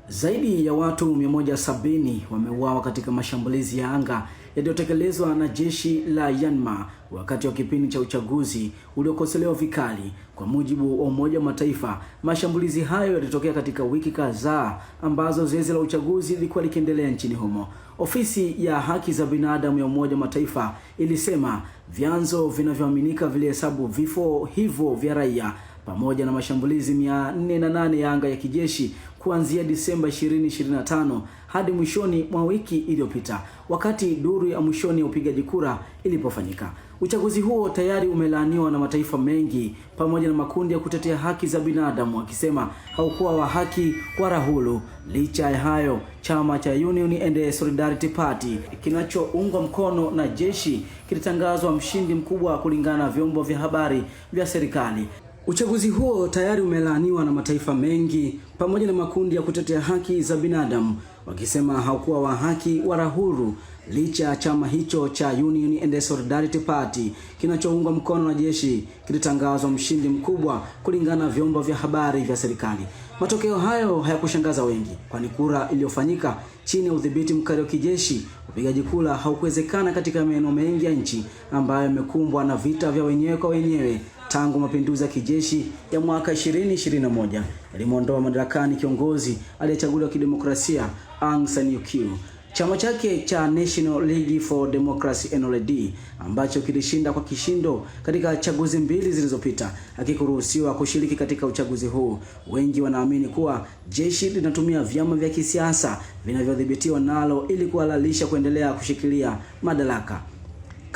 Zaidi ya watu 170 wameuawa katika mashambulizi ya anga yaliyotekelezwa na jeshi la Myanmar wakati wa kipindi cha uchaguzi uliokosolewa vikali. Kwa mujibu wa Umoja wa Mataifa, mashambulizi hayo yalitokea katika wiki kadhaa ambazo zoezi la uchaguzi lilikuwa likiendelea nchini humo. Ofisi ya haki za binadamu ya Umoja wa Mataifa ilisema vyanzo vinavyoaminika vilihesabu vifo hivyo vya raia pamoja na mashambulizi 408 ya anga ya kijeshi kuanzia Disemba 2025 hadi mwishoni mwa wiki iliyopita, wakati duru ya mwishoni ya upigaji kura ilipofanyika. Uchaguzi huo tayari umelaaniwa na mataifa mengi pamoja na makundi ya kutetea haki za binadamu, wakisema haukuwa wa haki wala huru. Licha ya hayo, chama cha Union and Solidarity Party kinachoungwa mkono na jeshi kilitangazwa mshindi mkubwa kulingana na vyombo vya habari vya serikali. Uchaguzi huo tayari umelaaniwa na mataifa mengi pamoja na makundi ya kutetea haki za binadamu, wakisema haukuwa wa haki wala huru. Licha ya chama hicho cha Union and Solidarity Party kinachoungwa mkono na jeshi kilitangazwa mshindi mkubwa kulingana na vyombo vya habari vya serikali. Matokeo hayo hayakushangaza wengi, kwani kura iliyofanyika chini ya udhibiti mkali wa kijeshi, upigaji kura haukuwezekana katika maeneo mengi ya nchi ambayo yamekumbwa na vita vya wenyewe kwa wenyewe tangu mapinduzi ya kijeshi ya mwaka 2021 yalimuondoa madarakani kiongozi aliyechaguliwa kidemokrasia Aung San Suu Kyi. Chama chake cha National League for Democracy NLD ambacho kilishinda kwa kishindo katika chaguzi mbili zilizopita hakikuruhusiwa kushiriki katika uchaguzi huu. Wengi wanaamini kuwa jeshi linatumia vyama vya kisiasa vinavyodhibitiwa nalo ili kuhalalisha kuendelea kushikilia madaraka.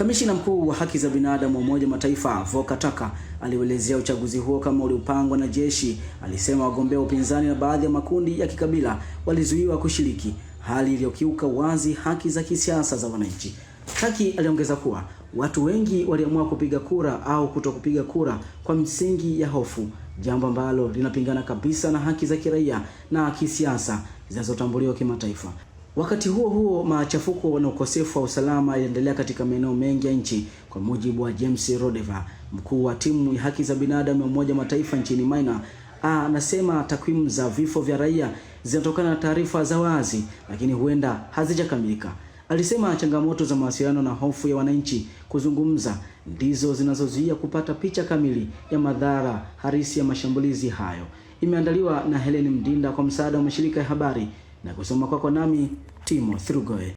Kamishina mkuu wa haki za binadamu wa Umoja wa Mataifa Volker Turk alielezea uchaguzi huo kama uliopangwa na jeshi. Alisema wagombea upinzani na baadhi ya makundi ya kikabila walizuiwa kushiriki, hali iliyokiuka wazi haki za kisiasa za wananchi. Turk aliongeza kuwa watu wengi waliamua kupiga kura au kutokupiga kura kwa msingi ya hofu, jambo ambalo linapingana kabisa na haki za kiraia na kisiasa zinazotambuliwa kimataifa. Wakati huo huo, machafuko na ukosefu wa usalama yanaendelea katika maeneo mengi ya nchi. Kwa mujibu wa James Rodeva, mkuu wa timu ya haki za binadamu ya Umoja wa Mataifa nchini Myanmar, anasema takwimu za vifo vya raia zinatokana na taarifa za wazi, lakini huenda hazijakamilika. Alisema changamoto za mawasiliano na hofu ya wananchi kuzungumza ndizo zinazozuia kupata picha kamili ya madhara halisi ya mashambulizi hayo. Imeandaliwa na Helen Mdinda kwa msaada wa mashirika ya habari na kusoma kwako nami Timo Thrugoe.